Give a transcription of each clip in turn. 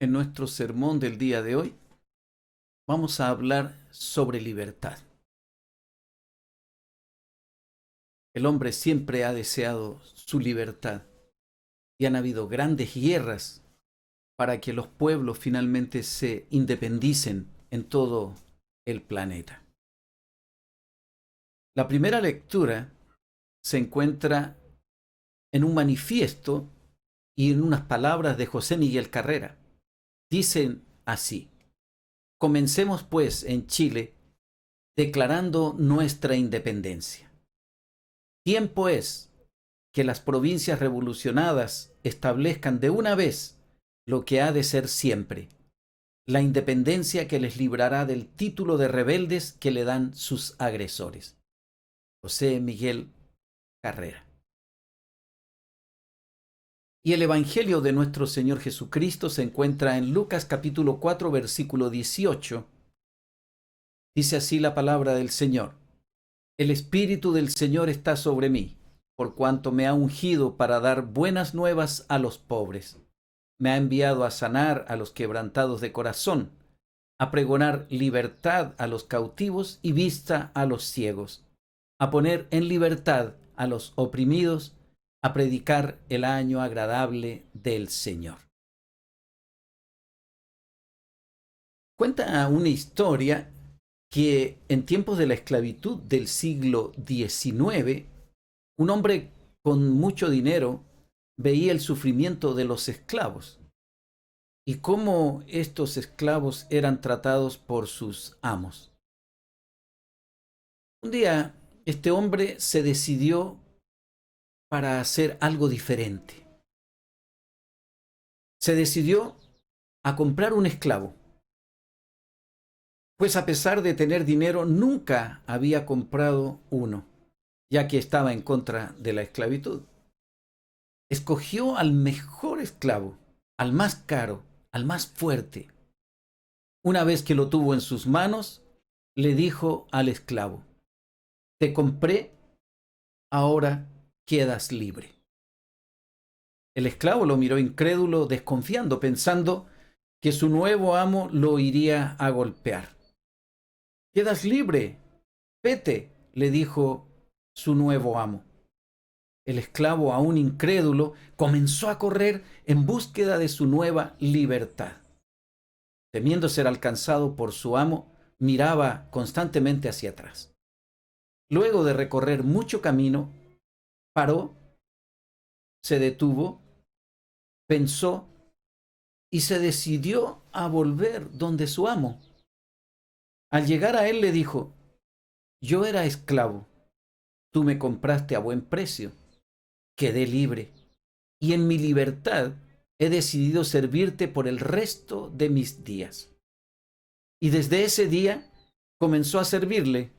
En nuestro sermón del día de hoy vamos a hablar sobre libertad. El hombre siempre ha deseado su libertad y han habido grandes guerras para que los pueblos finalmente se independicen en todo el planeta. La primera lectura se encuentra en un manifiesto y en unas palabras de José Miguel Carrera. Dicen así: comencemos pues en Chile declarando nuestra independencia. Tiempo es que las provincias revolucionadas establezcan de una vez lo que ha de ser siempre, la independencia que les librará del título de rebeldes que le dan sus agresores. José Miguel Carrera. Y el Evangelio de nuestro Señor Jesucristo se encuentra en Lucas capítulo 4, versículo 18. Dice así la palabra del Señor: el Espíritu del Señor está sobre mí, por cuanto me ha ungido para dar buenas nuevas a los pobres. Me ha enviado a sanar a los quebrantados de corazón, a pregonar libertad a los cautivos y vista a los ciegos, a poner en libertad a los oprimidos, a predicar el año agradable del Señor. Cuenta una historia que en tiempos de la esclavitud del siglo XIX, un hombre con mucho dinero veía el sufrimiento de los esclavos y cómo estos esclavos eran tratados por sus amos. Un día, este hombre se decidió para hacer algo diferente. Se decidió a comprar un esclavo, pues a pesar de tener dinero, nunca había comprado uno, ya que estaba en contra de la esclavitud. Escogió al mejor esclavo, al más caro, al más fuerte. Una vez que lo tuvo en sus manos, le dijo al esclavo: te compré, ahora quedas libre. El esclavo lo miró incrédulo, desconfiando, pensando que su nuevo amo lo iría a golpear. Quedas libre, vete, le dijo su nuevo amo. El esclavo, aún incrédulo, comenzó a correr en búsqueda de su nueva libertad. Temiendo ser alcanzado por su amo, miraba constantemente hacia atrás. Luego de recorrer mucho camino, paró, se detuvo, pensó y se decidió a volver donde su amo. Al llegar a él le dijo: yo era esclavo, tú me compraste a buen precio, quedé libre y en mi libertad he decidido servirte por el resto de mis días. Y desde ese día comenzó a servirle.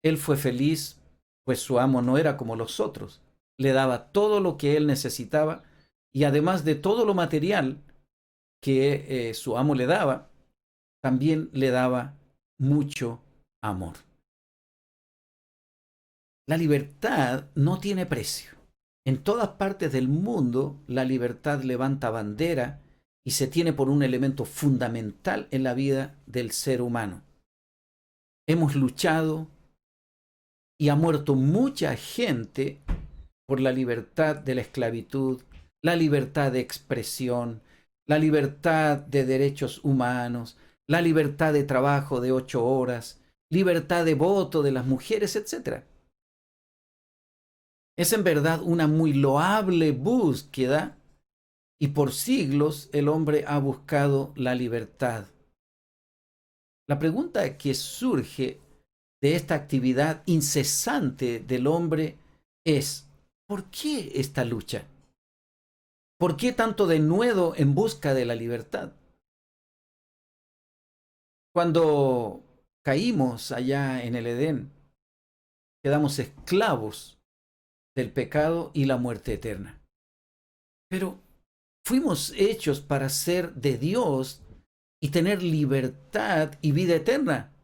Él fue feliz, pues su amo no era como los otros. Le daba todo lo que él necesitaba y además de todo lo material que su amo le daba, también le daba mucho amor. La libertad no tiene precio. En todas partes del mundo, la libertad levanta bandera y se tiene por un elemento fundamental en la vida del ser humano. Hemos luchado y ha muerto mucha gente por la libertad de la esclavitud, la libertad de expresión, la libertad de derechos humanos, la libertad de trabajo de 8 horas, libertad de voto de las mujeres, etc. Es en verdad una muy loable búsqueda y por siglos el hombre ha buscado la libertad. La pregunta que surge de esta actividad incesante del hombre es: ¿por qué esta lucha? ¿Por qué tanto denuedo en busca de la libertad? Cuando caímos allá en el Edén, quedamos esclavos del pecado y la muerte eterna. Pero fuimos hechos para ser de Dios y tener libertad y vida eterna.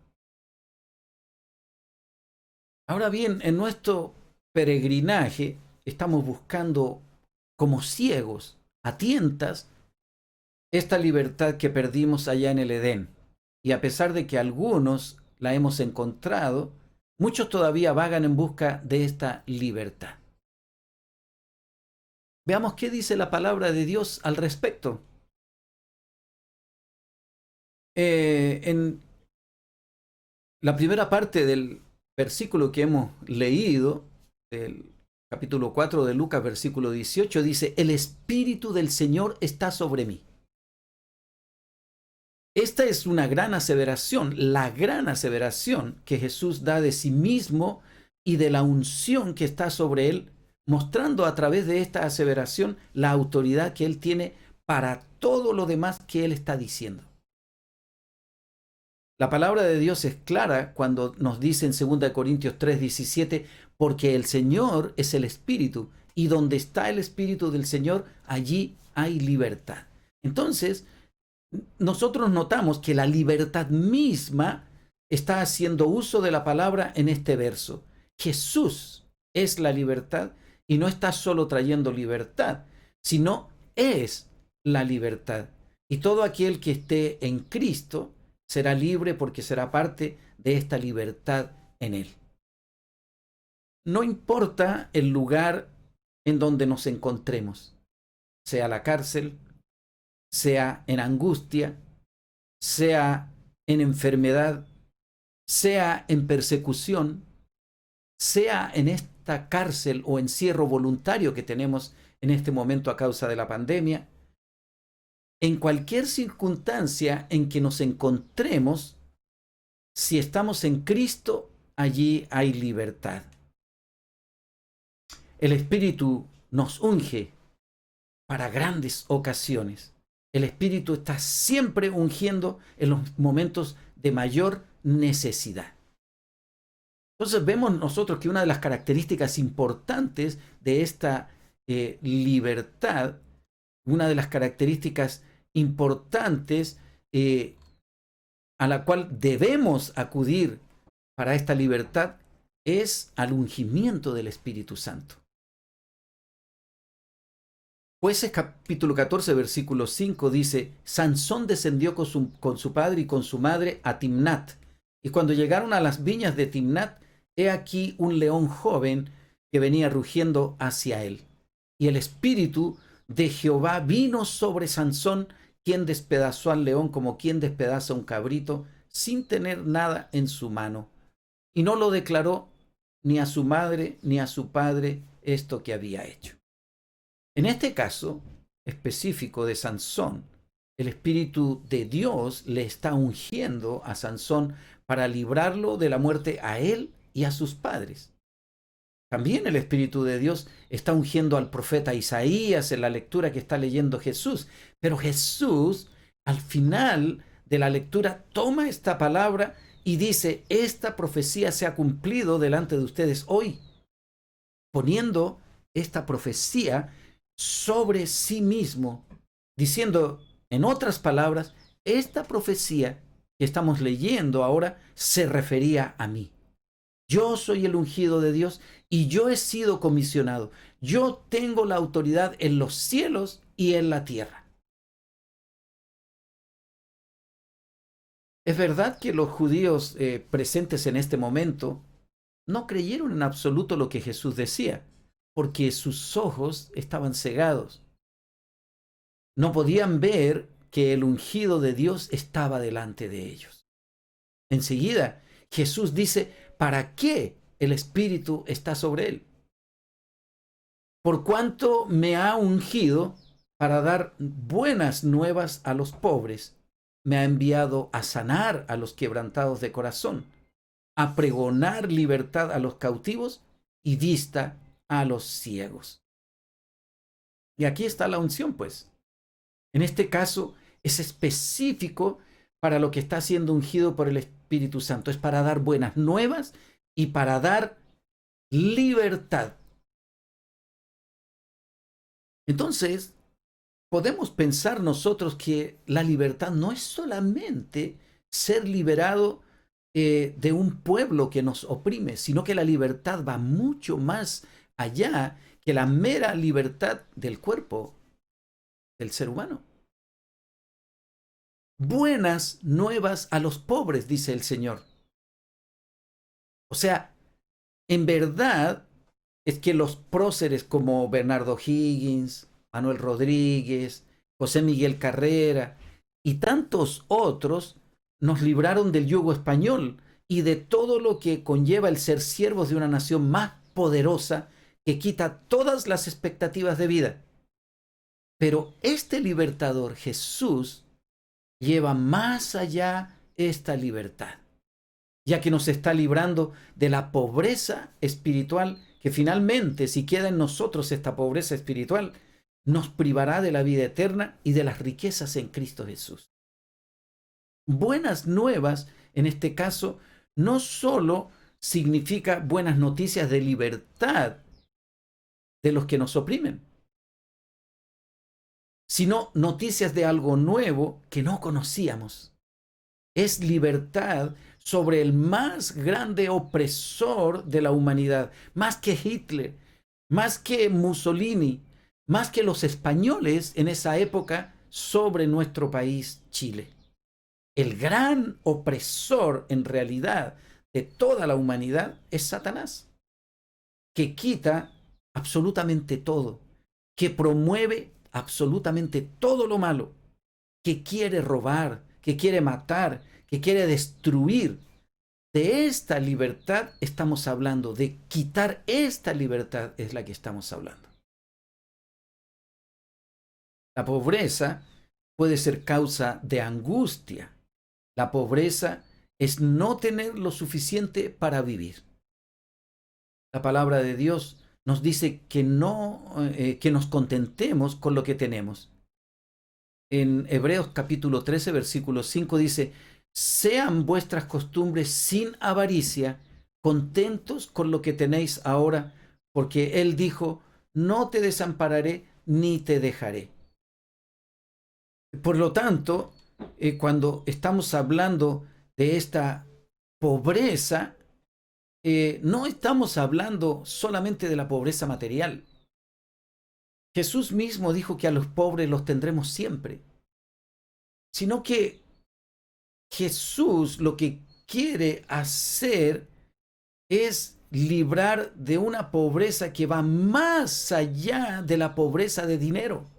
Ahora bien, en nuestro peregrinaje estamos buscando como ciegos, a tientas, esta libertad que perdimos allá en el Edén. Y a pesar de que algunos la hemos encontrado, muchos todavía vagan en busca de esta libertad. Veamos qué dice la palabra de Dios al respecto. En la primera parte del versículo que hemos leído, del capítulo 4 de Lucas, versículo 18, dice, el Espíritu del Señor está sobre mí. Esta es una gran aseveración, la gran aseveración que Jesús da de sí mismo y de la unción que está sobre él, mostrando a través de esta aseveración la autoridad que él tiene para todo lo demás que él está diciendo. La palabra de Dios es clara cuando nos dice en 2 Corintios 3:17, porque el Señor es el Espíritu, y donde está el Espíritu del Señor, allí hay libertad. Entonces, nosotros notamos que la libertad misma está haciendo uso de la palabra en este verso. Jesús es la libertad y no está solo trayendo libertad, sino es la libertad. Y todo aquel que esté en Cristo será libre porque será parte de esta libertad en Él. No importa el lugar en donde nos encontremos, sea la cárcel, sea en angustia, sea en enfermedad, sea en persecución, sea en esta cárcel o encierro voluntario que tenemos en este momento a causa de la pandemia, en cualquier circunstancia en que nos encontremos, si estamos en Cristo, allí hay libertad. El Espíritu nos unge para grandes ocasiones. El Espíritu está siempre ungiendo en los momentos de mayor necesidad. Entonces vemos nosotros que una de las características importantes de esta libertad, una de las características importantes a la cual debemos acudir para esta libertad es al ungimiento del Espíritu Santo. Jueces capítulo 14, versículo 5 dice, Sansón descendió con su padre y con su madre a Timnat. Y cuando llegaron a las viñas de Timnat, he aquí un león joven que venía rugiendo hacia él. Y el espíritu de Jehová vino sobre Sansón, quien despedazó al león como quien despedaza un cabrito, sin tener nada en su mano. Y no lo declaró ni a su madre ni a su padre esto que había hecho. En este caso específico de Sansón, el Espíritu de Dios le está ungiendo a Sansón para librarlo de la muerte a él y a sus padres. También el Espíritu de Dios está ungiendo al profeta Isaías en la lectura que está leyendo Jesús. Pero Jesús, al final de la lectura, toma esta palabra y dice, esta profecía se ha cumplido delante de ustedes hoy, poniendo esta profecía sobre sí mismo, diciendo, en otras palabras, esta profecía que estamos leyendo ahora se refería a mí. Yo soy el ungido de Dios y yo he sido comisionado. Yo tengo la autoridad en los cielos y en la tierra. Es verdad que los judíos presentes en este momento no creyeron en absoluto lo que Jesús decía, porque sus ojos estaban cegados. No podían ver que el ungido de Dios estaba delante de ellos. Enseguida, Jesús dice, ¿para qué el Espíritu está sobre él? Por cuanto me ha ungido para dar buenas nuevas a los pobres, me ha enviado a sanar a los quebrantados de corazón, a pregonar libertad a los cautivos y vista a los ciegos. Y aquí está la unción, pues. En este caso es específico para lo que está siendo ungido por el Espíritu Santo. Es para dar buenas nuevas y para dar libertad. Entonces, podemos pensar nosotros que la libertad no es solamente ser liberado de un pueblo que nos oprime, sino que la libertad va mucho más allá que la mera libertad del cuerpo del ser humano. buenas nuevas a los pobres, dice el Señor. O sea, en verdad es que los próceres como Bernardo Higgins, Manuel Rodríguez, José Miguel Carrera y tantos otros nos libraron del yugo español y de todo lo que conlleva el ser siervos de una nación más poderosa que quita todas las expectativas de vida. Pero este libertador, Jesús, lleva más allá esta libertad, ya que nos está librando de la pobreza espiritual, que finalmente, si queda en nosotros esta pobreza espiritual, nos privará de la vida eterna y de las riquezas en Cristo Jesús. Buenas nuevas, en este caso, no solo significa buenas noticias de libertad de los que nos oprimen, sino noticias de algo nuevo que no conocíamos. Es libertad sobre el más grande opresor de la humanidad, más que Hitler, más que Mussolini, más que los españoles en esa época sobre nuestro país, Chile. El gran opresor en realidad de toda la humanidad es Satanás, que quita absolutamente todo, que promueve absolutamente todo lo malo, que quiere robar, que quiere matar, que quiere destruir. De esta libertad estamos hablando, de quitar esta libertad es la que estamos hablando. La pobreza puede ser causa de angustia. La pobreza es no tener lo suficiente para vivir. La palabra de Dios nos dice que que nos contentemos con lo que tenemos. En Hebreos capítulo 13, versículo 5 dice: sean vuestras costumbres sin avaricia, contentos con lo que tenéis ahora, porque Él dijo: no te desampararé ni te dejaré. Por lo tanto, cuando estamos hablando de esta pobreza, no estamos hablando solamente de la pobreza material. Jesús mismo dijo que a los pobres los tendremos siempre, sino que Jesús lo que quiere hacer es librar de una pobreza que va más allá de la pobreza de dinero.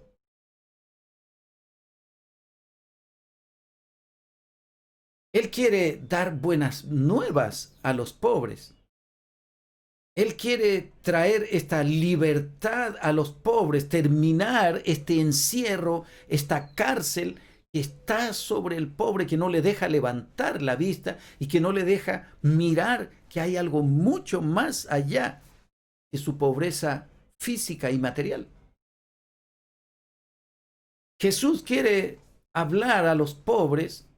Él quiere dar buenas nuevas a los pobres. Él quiere traer esta libertad a los pobres, terminar este encierro, esta cárcel que está sobre el pobre, que no le deja levantar la vista y que no le deja mirar que hay algo mucho más allá de su pobreza física y material. Jesús quiere hablar a los pobres,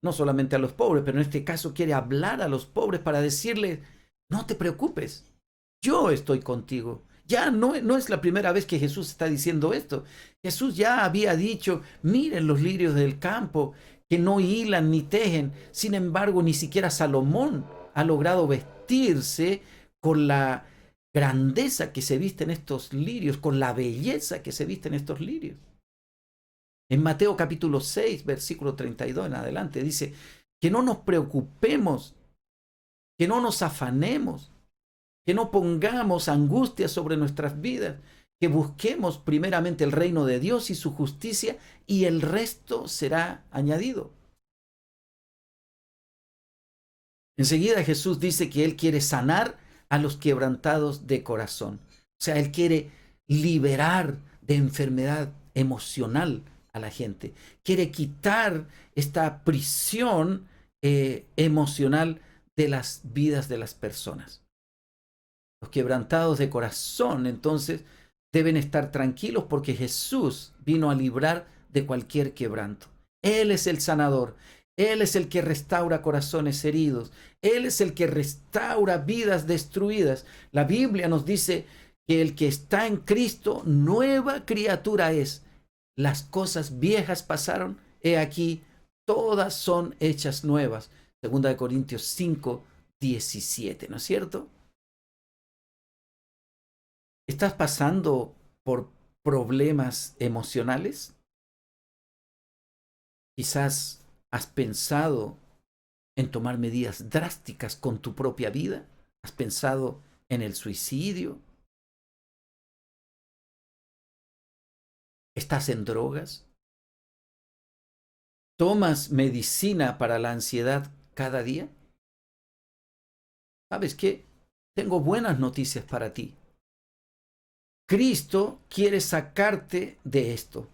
no solamente a los pobres, pero en este caso quiere hablar a los pobres para decirles: no te preocupes, yo estoy contigo. Ya no es la primera vez que Jesús está diciendo esto. Jesús ya había dicho: miren los lirios del campo, que no hilan ni tejen. Sin embargo, ni siquiera Salomón ha logrado vestirse con la grandeza que se visten estos lirios, con la belleza que se visten estos lirios. En Mateo capítulo 6, versículo 32 en adelante, dice que no nos preocupemos, que no nos afanemos, que no pongamos angustia sobre nuestras vidas, que busquemos primeramente el reino de Dios y su justicia, y el resto será añadido. Enseguida Jesús dice que Él quiere sanar a los quebrantados de corazón. O sea, Él quiere liberar de enfermedad emocional a la gente. Quiere quitar esta prisión emocional de las vidas de las personas. Los quebrantados de corazón, entonces, deben estar tranquilos porque Jesús vino a librar de cualquier quebranto. Él es el sanador. Él es el que restaura corazones heridos. Él es el que restaura vidas destruidas. La Biblia nos dice que el que está en Cristo, nueva criatura es. Las cosas viejas pasaron, he aquí, todas son hechas nuevas. 2 Corintios 5, 17, ¿no es cierto? ¿Estás pasando por problemas emocionales? Quizás has pensado en tomar medidas drásticas con tu propia vida. ¿Has pensado en el suicidio? ¿Estás en drogas? ¿Tomas medicina para la ansiedad cada día? ¿Sabes qué? Tengo buenas noticias para ti. Cristo quiere sacarte de esto.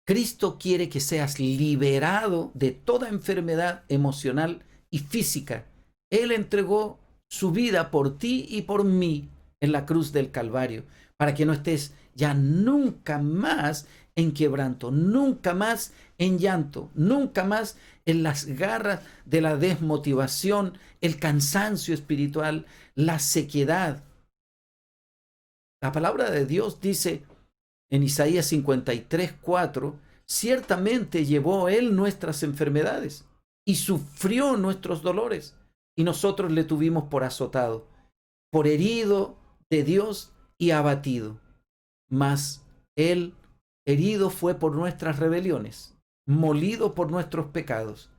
Cristo quiere que seas liberado de toda enfermedad emocional y física. Él entregó su vida por ti y por mí en la cruz del Calvario, para que no estés ya nunca más en quebranto, nunca más en llanto, nunca más en las garras de la desmotivación, el cansancio espiritual, la sequedad. La palabra de Dios dice en Isaías 53:4, ciertamente llevó él nuestras enfermedades y sufrió nuestros dolores, y nosotros le tuvimos por azotado, por herido de Dios y abatido. Mas él herido fue por nuestras rebeliones, molido por nuestros pecados.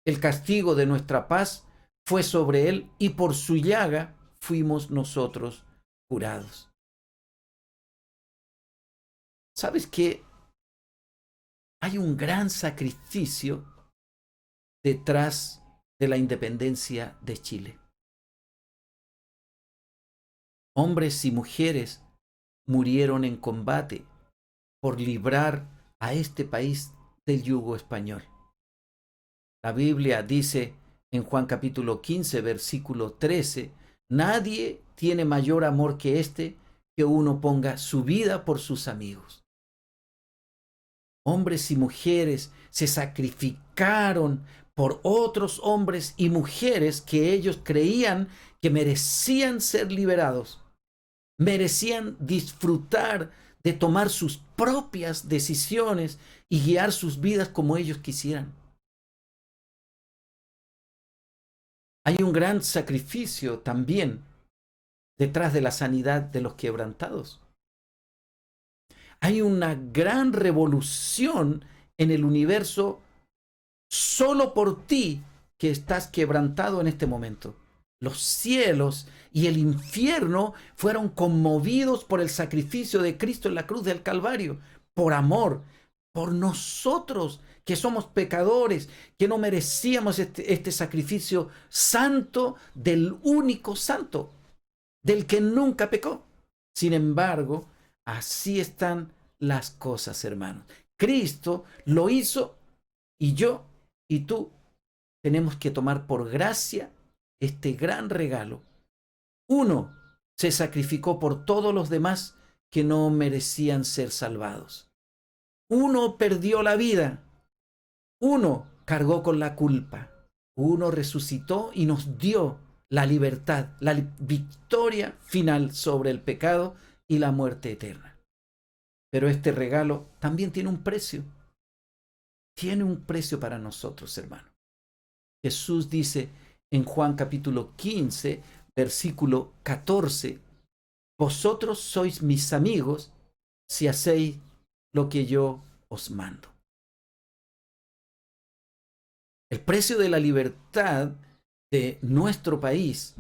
El castigo de nuestra paz fue sobre él, y por su llaga fuimos nosotros curados. ¿Sabes qué? Hay un gran sacrificio detrás de la independencia de Chile. Hombres y mujeres murieron en combate por librar a este país del yugo español. La Biblia dice en Juan capítulo 15, versículo 13, nadie tiene mayor amor que este, que uno ponga su vida por sus amigos. Hombres y mujeres se sacrificaron por otros hombres y mujeres que ellos creían que merecían ser liberados, merecían disfrutar de tomar sus propias decisiones y guiar sus vidas como ellos quisieran. Hay un gran sacrificio también detrás de la sanidad de los quebrantados. Hay una gran revolución en el universo solo por ti que estás quebrantado en este momento. Los cielos y el infierno fueron conmovidos por el sacrificio de Cristo en la cruz del Calvario, por amor, por nosotros que somos pecadores, que no merecíamos este sacrificio santo del único santo, del que nunca pecó. Sin embargo, así están las cosas, hermanos. Cristo lo hizo, y yo y tú tenemos que tomar por gracia este gran regalo. Uno se sacrificó por todos los demás que no merecían ser salvados. Uno perdió la vida. Uno cargó con la culpa. Uno resucitó y nos dio la libertad, la victoria final sobre el pecado y la muerte eterna. Pero este regalo también tiene un precio. Tiene un precio para nosotros, hermano. Jesús dice en Juan capítulo 15, versículo 14, vosotros sois mis amigos si hacéis lo que yo os mando. El precio de la libertad de nuestro país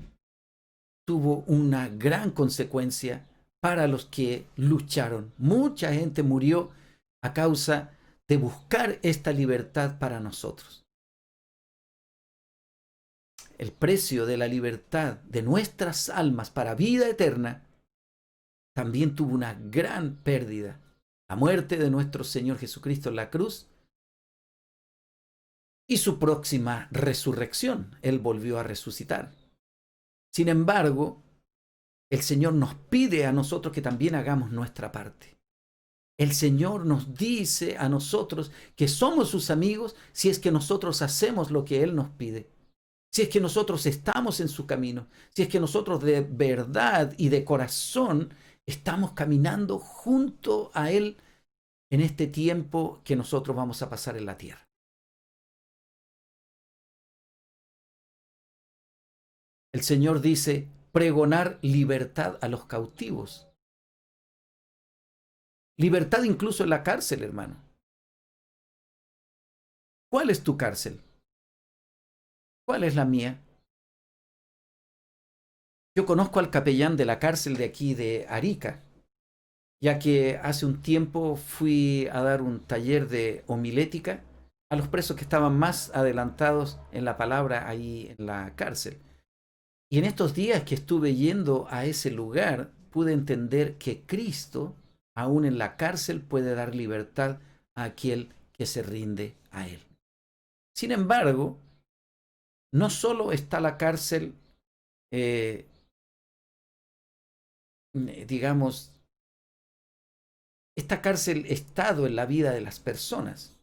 tuvo una gran consecuencia para los que lucharon. Mucha gente murió a causa de buscar esta libertad para nosotros. El precio de la libertad de nuestras almas para vida eterna también tuvo una gran pérdida. La muerte de nuestro Señor Jesucristo en la cruz y su próxima resurrección. Él volvió a resucitar. Sin embargo, el Señor nos pide a nosotros que también hagamos nuestra parte. El Señor nos dice a nosotros que somos sus amigos si es que nosotros hacemos lo que Él nos pide. Si es que nosotros estamos en su camino, si es que nosotros de verdad y de corazón estamos caminando junto a Él en este tiempo que nosotros vamos a pasar en la tierra. El Señor dice, pregonar libertad a los cautivos. Libertad incluso en la cárcel, hermano. ¿Cuál es tu cárcel? ¿Cuál es la mía? Yo conozco al capellán de la cárcel de aquí de Arica, ya que hace un tiempo fui a dar un taller de homilética a los presos que estaban más adelantados en la palabra ahí en la cárcel. Y en estos días que estuve yendo a ese lugar, pude entender que Cristo, aún en la cárcel, puede dar libertad a aquel que se rinde a Él. Sin embargo, no solo está la cárcel, eh, digamos, esta cárcel estado en la vida de las personas.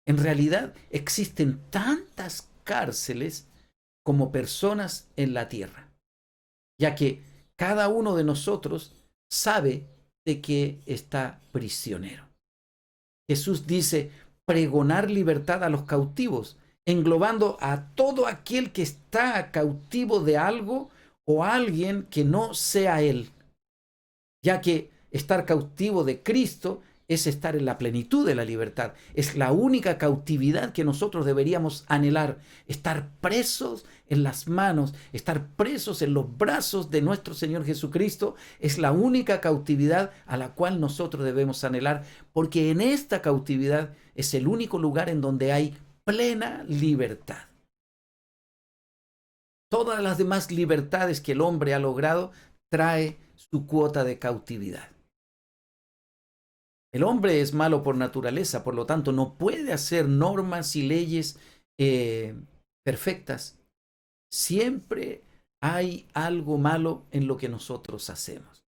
En realidad existen tantas cárceles como personas en la tierra, ya que cada uno de nosotros sabe de que está prisionero. Jesús dice, pregonar libertad a los cautivos, englobando a todo aquel que está cautivo de algo o alguien que no sea Él, ya que estar cautivo de Cristo es estar en la plenitud de la libertad. Es la única cautividad que nosotros deberíamos anhelar. Estar presos en las manos, estar presos en los brazos de nuestro Señor Jesucristo es la única cautividad a la cual nosotros debemos anhelar, porque en esta cautividad es el único lugar en donde hay plena libertad. Todas las demás libertades que el hombre ha logrado trae su cuota de cautividad. El hombre es malo por naturaleza, por lo tanto no puede hacer normas y leyes perfectas. Siempre hay algo malo en lo que nosotros hacemos.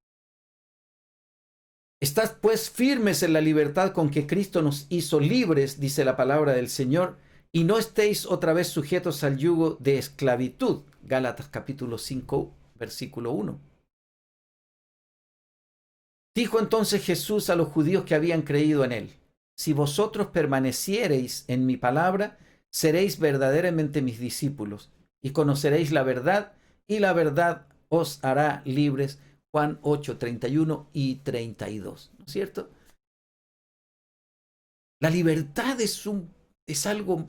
Estad pues firmes en la libertad con que Cristo nos hizo libres, dice la palabra del Señor, y no estéis otra vez sujetos al yugo de esclavitud. Gálatas capítulo 5, versículo 1. Dijo entonces Jesús a los judíos que habían creído en él, si vosotros permaneciereis en mi palabra, seréis verdaderamente mis discípulos, y conoceréis la verdad, y la verdad os hará libres. Juan 8, 31 y 32. ¿No es cierto? La libertad es algo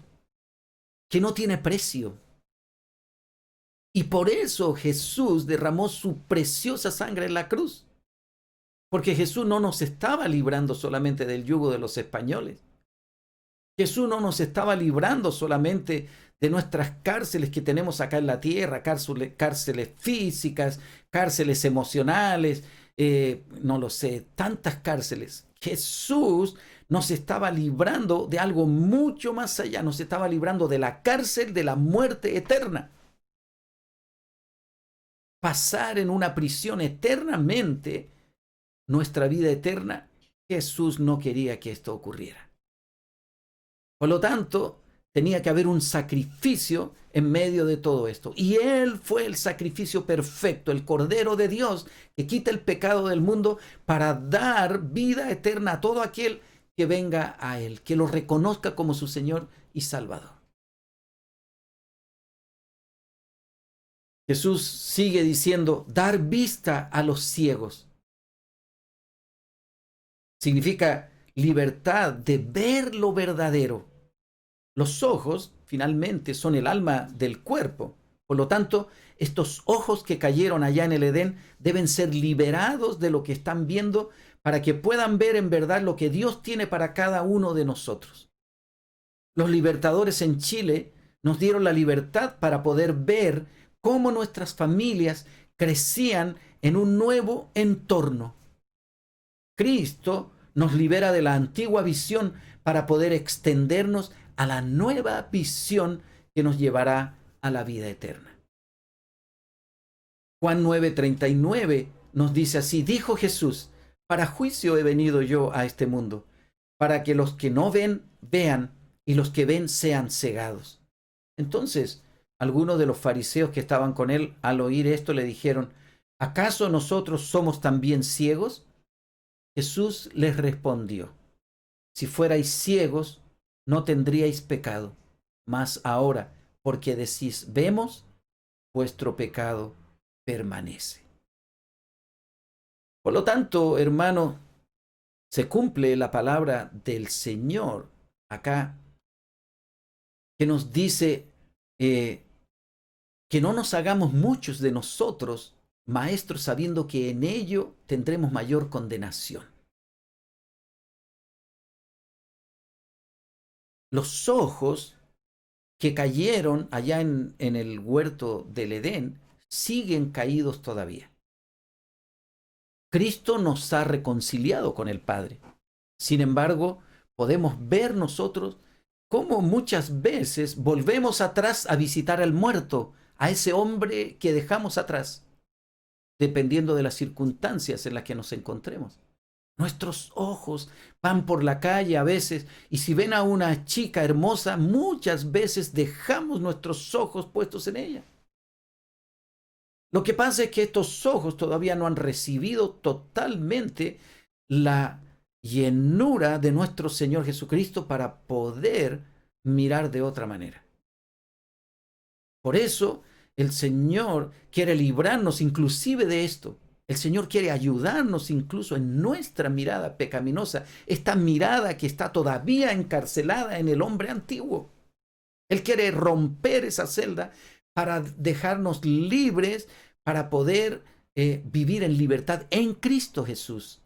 que no tiene precio. Y por eso Jesús derramó su preciosa sangre en la cruz. Porque Jesús no nos estaba librando solamente del yugo de los españoles. Jesús no nos estaba librando solamente de nuestras cárceles que tenemos acá en la tierra, cárceles físicas, cárceles emocionales, no lo sé, tantas cárceles. Jesús nos estaba librando de algo mucho más allá, nos estaba librando de la cárcel de la muerte eterna. Pasar en una prisión eternamente, nuestra vida eterna, Jesús no quería que esto ocurriera. Por lo tanto, tenía que haber un sacrificio en medio de todo esto. Y Él fue el sacrificio perfecto, el Cordero de Dios, que quita el pecado del mundo para dar vida eterna a todo aquel que venga a Él, que lo reconozca como su Señor y Salvador. Jesús sigue diciendo, dar vista a los ciegos. Significa libertad de ver lo verdadero. Los ojos, finalmente, son el alma del cuerpo. Por lo tanto, estos ojos que cayeron allá en el Edén deben ser liberados de lo que están viendo para que puedan ver en verdad lo que Dios tiene para cada uno de nosotros. Los libertadores en Chile nos dieron la libertad para poder ver cómo nuestras familias crecían en un nuevo entorno. Cristo nos libera de la antigua visión para poder extendernos a la nueva visión que nos llevará a la vida eterna. Juan 9:39 nos dice así, dijo Jesús, para juicio he venido yo a este mundo, para que los que no ven, vean, y los que ven sean cegados. Entonces, algunos de los fariseos que estaban con él, al oír esto, le dijeron, ¿acaso nosotros somos también ciegos? Jesús les respondió, si fuerais ciegos, no tendríais pecado, mas ahora, porque decís, vemos, vuestro pecado permanece. Por lo tanto, hermano, se cumple la palabra del Señor acá que nos dice que no nos hagamos muchos de nosotros maestros, sabiendo que en ello tendremos mayor condenación. Los ojos que cayeron allá en el huerto del Edén siguen caídos todavía. Cristo nos ha reconciliado con el Padre. Sin embargo, podemos ver nosotros cómo muchas veces volvemos atrás a visitar al muerto, a ese hombre que dejamos atrás, dependiendo de las circunstancias en las que nos encontremos. Nuestros ojos van por la calle a veces y si ven a una chica hermosa, muchas veces dejamos nuestros ojos puestos en ella. Lo que pasa es que estos ojos todavía no han recibido totalmente la llenura de nuestro Señor Jesucristo para poder mirar de otra manera. Por eso el Señor quiere librarnos inclusive de esto. El Señor quiere ayudarnos incluso en nuestra mirada pecaminosa, esta mirada que está todavía encarcelada en el hombre antiguo. Él quiere romper esa celda para dejarnos libres, para poder vivir en libertad en Cristo Jesús.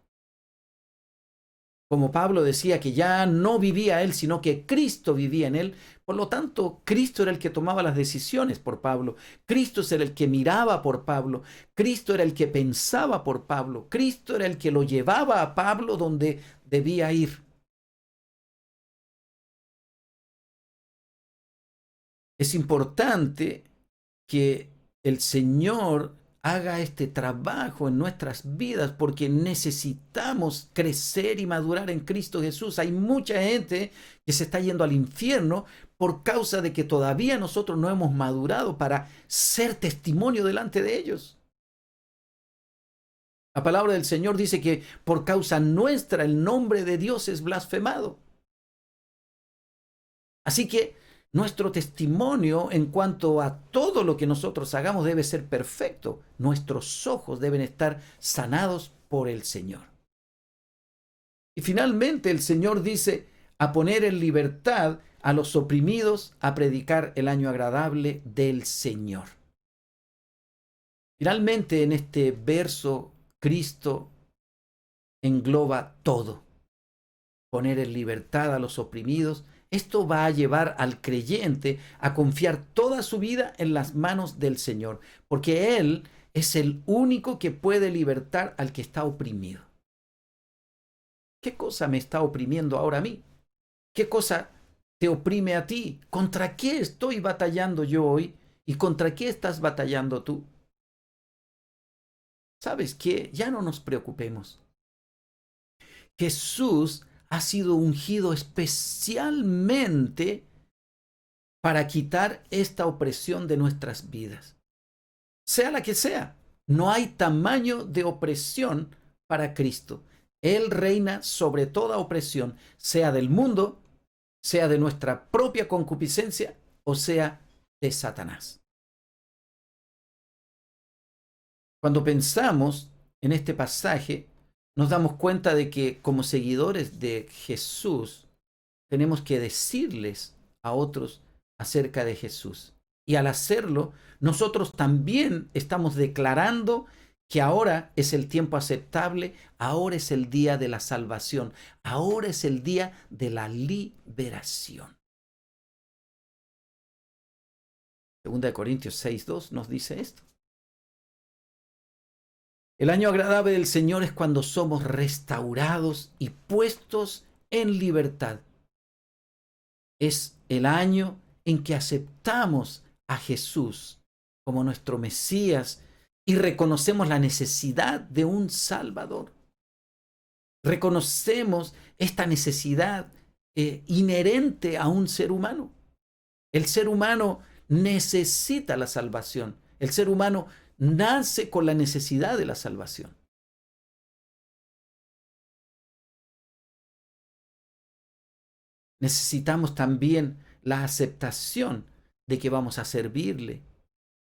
Como Pablo decía que ya no vivía él, sino que Cristo vivía en él. Por lo tanto, Cristo era el que tomaba las decisiones por Pablo. Cristo era el que miraba por Pablo. Cristo era el que pensaba por Pablo. Cristo era el que lo llevaba a Pablo donde debía ir. Es importante que el Señor haga este trabajo en nuestras vidas porque necesitamos crecer y madurar en Cristo Jesús. Hay mucha gente que se está yendo al infierno por causa de que todavía nosotros no hemos madurado para ser testimonio delante de ellos. La palabra del Señor dice que por causa nuestra el nombre de Dios es blasfemado. Así que nuestro testimonio en cuanto a todo lo que nosotros hagamos debe ser perfecto. Nuestros ojos deben estar sanados por el Señor. Y finalmente el Señor dice a poner en libertad a los oprimidos, a predicar el año agradable del Señor. Finalmente en este verso Cristo engloba todo. Poner en libertad a los oprimidos. Esto va a llevar al creyente a confiar toda su vida en las manos del Señor, porque Él es el único que puede libertar al que está oprimido. ¿Qué cosa me está oprimiendo ahora a mí? ¿Qué cosa te oprime a ti? ¿Contra qué estoy batallando yo hoy? ¿Y contra qué estás batallando tú? ¿Sabes qué? Ya no nos preocupemos. Jesús ha sido ungido especialmente para quitar esta opresión de nuestras vidas. Sea la que sea, no hay tamaño de opresión para Cristo. Él reina sobre toda opresión, sea del mundo, sea de nuestra propia concupiscencia o sea de Satanás. Cuando pensamos en este pasaje, nos damos cuenta de que como seguidores de Jesús tenemos que decirles a otros acerca de Jesús. Y al hacerlo, nosotros también estamos declarando que ahora es el tiempo aceptable, ahora es el día de la salvación, ahora es el día de la liberación. 2 Corintios 6:2 nos dice esto. El año agradable del Señor es cuando somos restaurados y puestos en libertad. Es el año en que aceptamos a Jesús como nuestro Mesías y reconocemos la necesidad de un Salvador. Reconocemos esta necesidad inherente a un ser humano. El ser humano necesita la salvación. El ser humano nace con la necesidad de la salvación. Necesitamos también la aceptación de que vamos a servirle,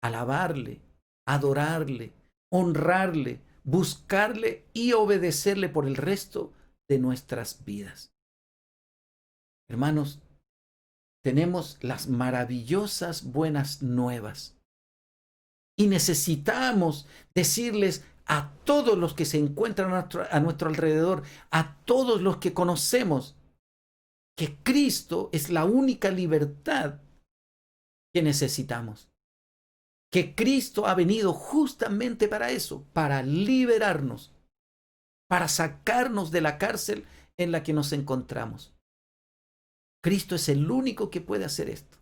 alabarle, adorarle, honrarle, buscarle y obedecerle por el resto de nuestras vidas. Hermanos, tenemos las maravillosas buenas nuevas. Y necesitamos decirles a todos los que se encuentran a nuestro alrededor, a todos los que conocemos, que Cristo es la única libertad que necesitamos. Que Cristo ha venido justamente para eso, para liberarnos, para sacarnos de la cárcel en la que nos encontramos. Cristo es el único que puede hacer esto.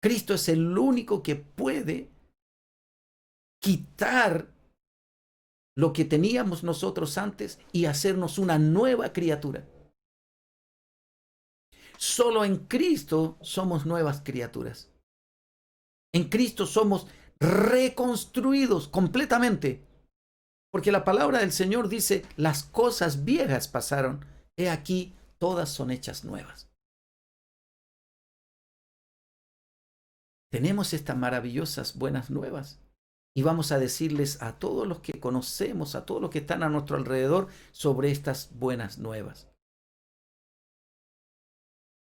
Cristo es el único que puede quitar lo que teníamos nosotros antes y hacernos una nueva criatura. Solo en Cristo somos nuevas criaturas. En Cristo somos reconstruidos completamente. Porque la palabra del Señor dice, las cosas viejas pasaron, he aquí, todas son hechas nuevas. Tenemos estas maravillosas buenas nuevas y vamos a decirles a todos los que conocemos, a todos los que están a nuestro alrededor sobre estas buenas nuevas.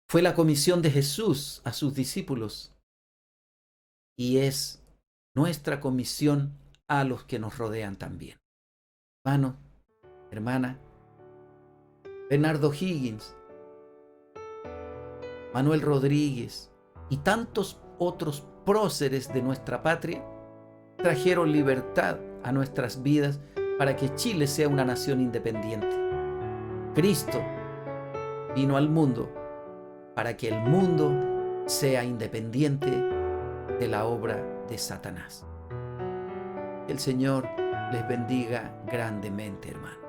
Fue la comisión de Jesús a sus discípulos y es nuestra comisión a los que nos rodean también. Hermano, hermana, Bernardo Higgins, Manuel Rodríguez y tantos otros próceres de nuestra patria trajeron libertad a nuestras vidas para que Chile sea una nación independiente. Cristo vino al mundo para que el mundo sea independiente de la obra de Satanás. Que el Señor les bendiga grandemente, hermano.